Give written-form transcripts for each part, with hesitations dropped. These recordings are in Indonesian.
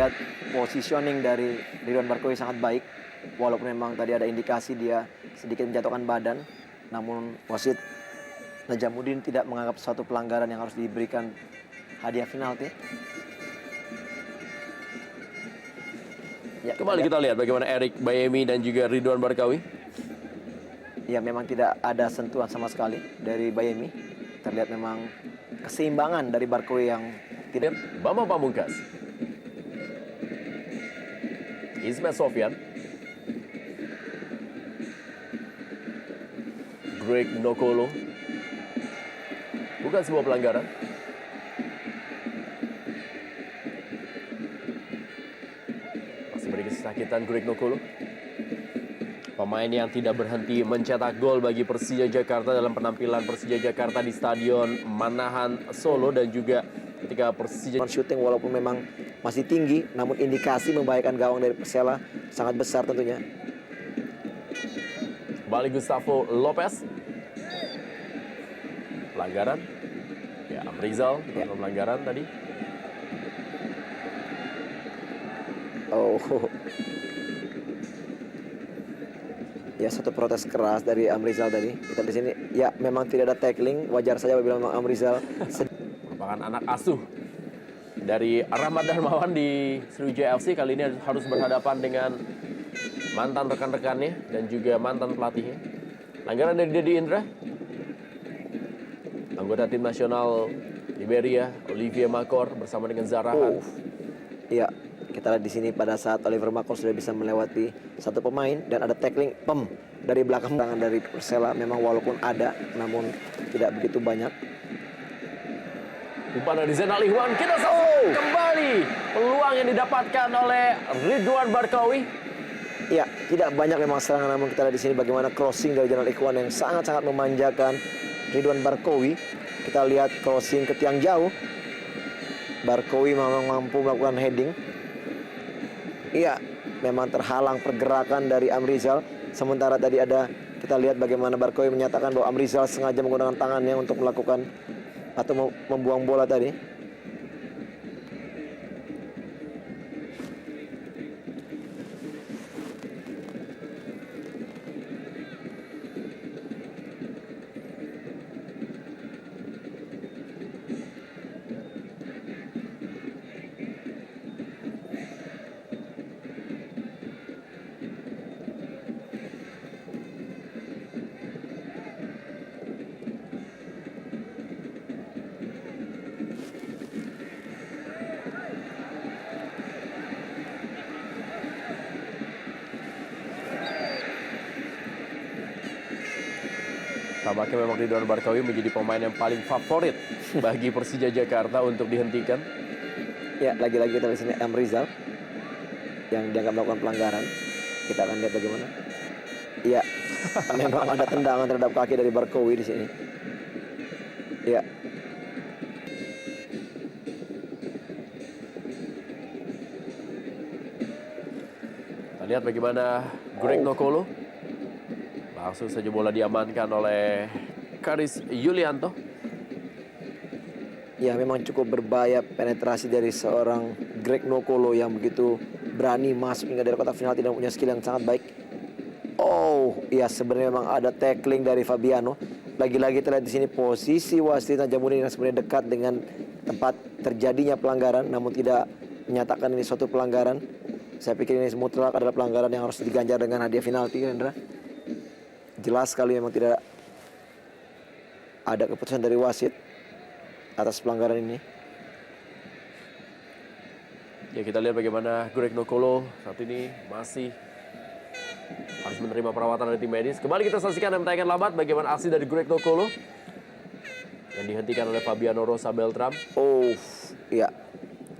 lihat positioning dari Ridwan Barkowi sangat baik. Walaupun memang tadi ada indikasi dia sedikit menjatuhkan badan, namun wasit Najamuddin tidak menganggap suatu pelanggaran yang harus diberikan hadiah penalti. Ya, kembali kita lihat bagaimana Eric Bayemi dan juga Ridwan Barkowi. Ya, memang tidak ada sentuhan sama sekali dari Bayemi. Terlihat memang keseimbangan dari Barkowi yang tidak. Bambang Pamungkas, Ismet Sofyan, Greg Nokolo. Bukan sebuah pelanggaran. Masih beri kesakitan Greg Nokolo. Pemain yang tidak berhenti mencetak gol bagi Persija Jakarta dalam penampilan Persija Jakarta di Stadion Manahan Solo, dan juga ketika Persija Shooting walaupun memang masih tinggi, namun indikasi membahayakan gawang dari Persela sangat besar tentunya. Kembali Gustavo Lopez. Pelanggaran. Ya, Amrizal pelanggaran tadi. Oh. Ya, satu protes keras dari Amrizal tadi. Kita di sini ya memang tidak ada tackling, wajar saja apabila memang Amrizal merupakan anak asuh dari Rahmat Darmawan di Sriwijaya FC. Kali ini harus berhadapan dengan mantan rekan-rekannya dan juga mantan pelatihnya. Pelanggaran dari Dedi Indra. Anggota tim nasional Liberia, Olivier Makor bersama dengan Zarahan. Iya, kita lihat di sini pada saat Oliver Makor sudah bisa melewati satu pemain dan ada tackling dari belakang tangan dari Persela. Memang walaupun ada, namun tidak begitu banyak. Umpan dari Zainal Ihwan, kita kembali peluang yang didapatkan oleh Ridwan Barkowi. Ya, tidak banyak memang serangan, namun kita lihat di sini bagaimana crossing dari Zainal Ihwan yang sangat-sangat memanjakan Ridwan Barkowi. Kita lihat crossing ke tiang jauh. Barkowi memang mampu melakukan heading. Iya, memang terhalang pergerakan dari Amrizal. Sementara tadi kita lihat bagaimana Barkowi menyatakan bahwa Amrizal sengaja menggunakan tangannya untuk melakukan atau membuang bola tadi. Tampaknya memang Ridwan Barkowi menjadi pemain yang paling favorit bagi Persija Jakarta untuk dihentikan. Ya, lagi-lagi kita di sini Amrizal yang dianggap melakukan pelanggaran. Kita akan lihat bagaimana. Iya, memang ada tendangan terhadap kaki dari Barkowi di sini. Iya. Kita lihat bagaimana Greg Nokolo. Langsung saja bola diamankan oleh Karis Yulianto. Ya, memang cukup berbahaya penetrasi dari seorang Greg Nokolo yang begitu berani masuk hingga dari kotak penalti dan punya skill yang sangat baik. Oh, iya, sebenarnya memang ada tackling dari Fabiano. Lagi-lagi terlihat di sini posisi wasit Najamuddin yang sebenarnya dekat dengan tempat terjadinya pelanggaran, namun tidak menyatakan ini suatu pelanggaran. Saya pikir ini mutlak adalah pelanggaran yang harus diganjar dengan hadiah penalti, Rendra. Jelas sekali memang tidak ada keputusan dari wasit atas pelanggaran ini. Ya, kita lihat bagaimana Greg Nokolo saat ini masih harus menerima perawatan dari tim medis. Kembali kita saksikan dan tayangan lambat bagaimana aksi dari Greg Nokolo yang dihentikan oleh Fabiano Rosa Beltram. Oh, iya.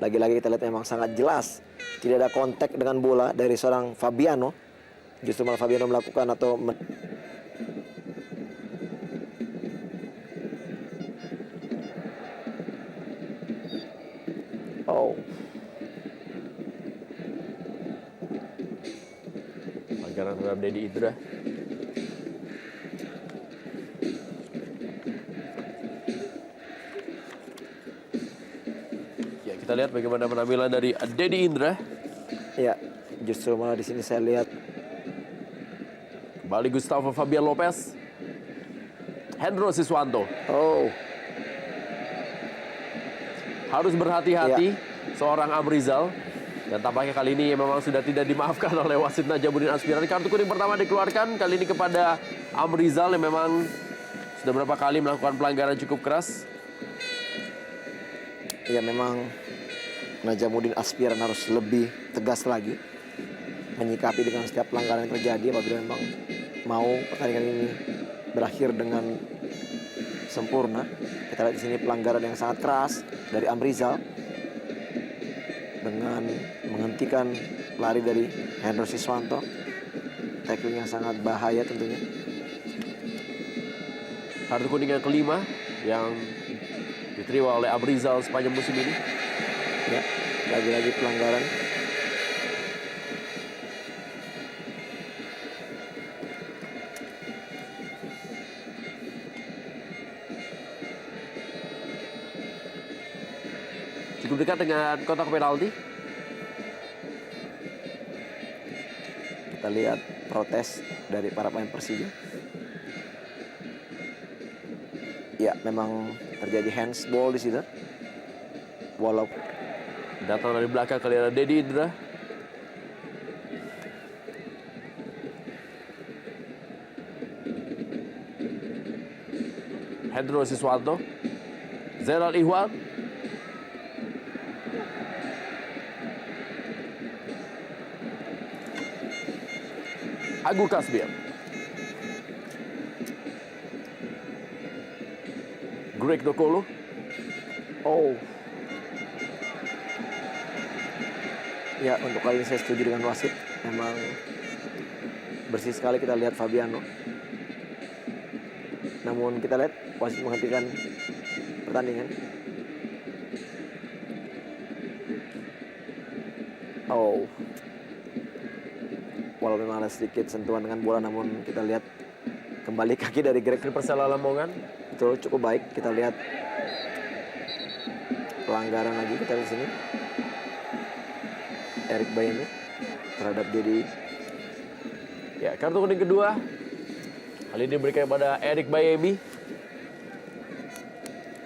Lagi-lagi kita lihat memang sangat jelas tidak ada kontak dengan bola dari seorang Fabiano. Justru malah Fabiano melakukan atau pelanggaran terhadap Dedi Indra. Ya, kita Kita lihat bagaimana penampilan dari Dedi Indra. Ya, justru malah di sini saya lihat Kembali Gustavo Fabian Lopez. Hendro Siswanto. oh Harus berhati-hati seorang Amrizal. Dan tampaknya kali ini memang sudah tidak dimaafkan oleh wasit Najamuddin Aspiran. Kartu kuning pertama dikeluarkan kali ini kepada Amrizal yang memang sudah berapa kali melakukan pelanggaran cukup keras. ya memang Najamuddin Aspiran harus lebih tegas lagi menyikapi dengan setiap pelanggaran yang terjadi apabila memang mau pertandingan ini berakhir dengan sempurna. Kita lihat di sini pelanggaran yang sangat keras dari Amrizal dengan menghentikan lari dari Hendro Siswanto. Tackling yang sangat bahaya tentunya. Kartu kuning yang kelima yang diterima oleh Amrizal sepanjang musim ini. Ya, lagi-lagi pelanggaran. Cukup dekat dengan kotak penalti. Kita lihat protes dari para pemain Persija. Ya, memang terjadi handsball di situ. Walaupun Datang dari belakang kali ada Dedi Indra. Hendro Siswanto. Zeral Ihwan. Agu Kasbir. Greg Nokolo. oh. Ya, untuk kali ini saya setuju dengan wasit. Memang bersih sekali kita lihat Fabiano. Namun kita lihat wasit menghentikan pertandingan. Oh. Walau memang ada sedikit sentuhan dengan bola, namun kita lihat kembali kaki dari Greg. Persela Lamongan. Betul, cukup baik. Kita lihat pelanggaran lagi kita di sini. Eric Bayemi terhadap Dedi. Ya, kartu kuning kedua. Kali ini diberikan kepada Eric Bayemi.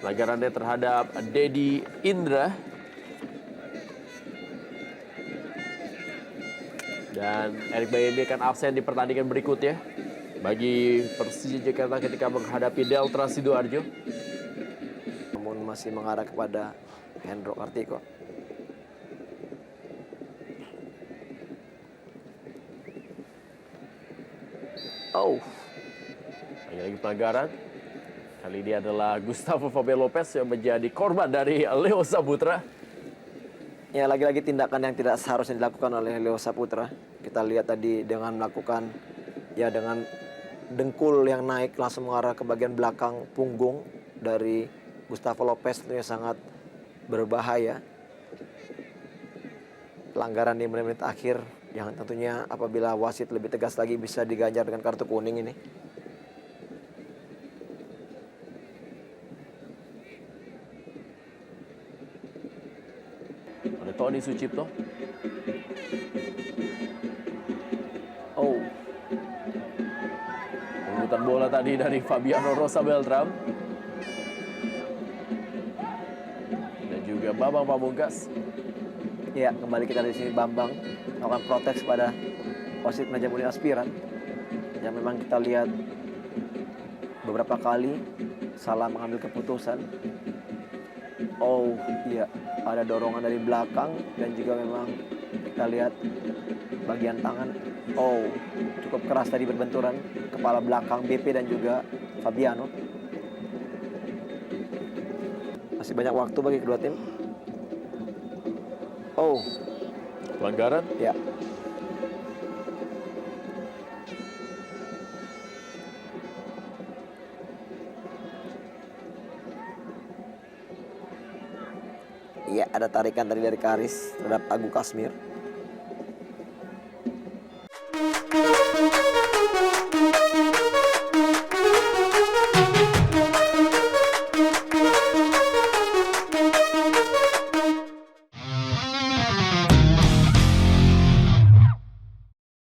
Pelanggarannya terhadap Dedi Indra. Dan Eric Bayemi akan absen di pertandingan berikutnya bagi Persija Jakarta ketika menghadapi Delta Sidoarjo. Namun masih mengarah kepada Hendro Kartiko. Oh, Lagi-lagi pelanggaran. Kali ini adalah Gustavo Fabian Lopez yang menjadi korban dari Leo Saputra. ya lagi-lagi tindakan yang tidak seharusnya dilakukan oleh Leo Saputra. Kita lihat tadi dengan melakukan ya dengan dengkul yang naik langsung mengarah ke bagian belakang punggung dari Gustavo Lopez, tentunya sangat berbahaya. Pelanggaran di menit-menit akhir yang tentunya apabila wasit lebih tegas lagi bisa diganjar dengan kartu kuning ini. Oleh Tony Sucipto. Oh, Pengutan bola tadi dari Fabiano Rosa Beltram. Dan juga Bambang Pamungkas. ya kembali kita di sini Bambang melakukan protes pada wasit Najamuddin Aspiran yang memang kita lihat beberapa kali salah mengambil keputusan. Oh iya, ada dorongan dari belakang dan juga memang kita lihat bagian tangan. Oh, cukup keras tadi berbenturan kepala belakang BP dan juga Fabiano. Masih banyak waktu bagi kedua tim. Oh, Pelanggaran. ya. Iya, ada tarikan tadi dari Karis terhadap Agu Kasmir.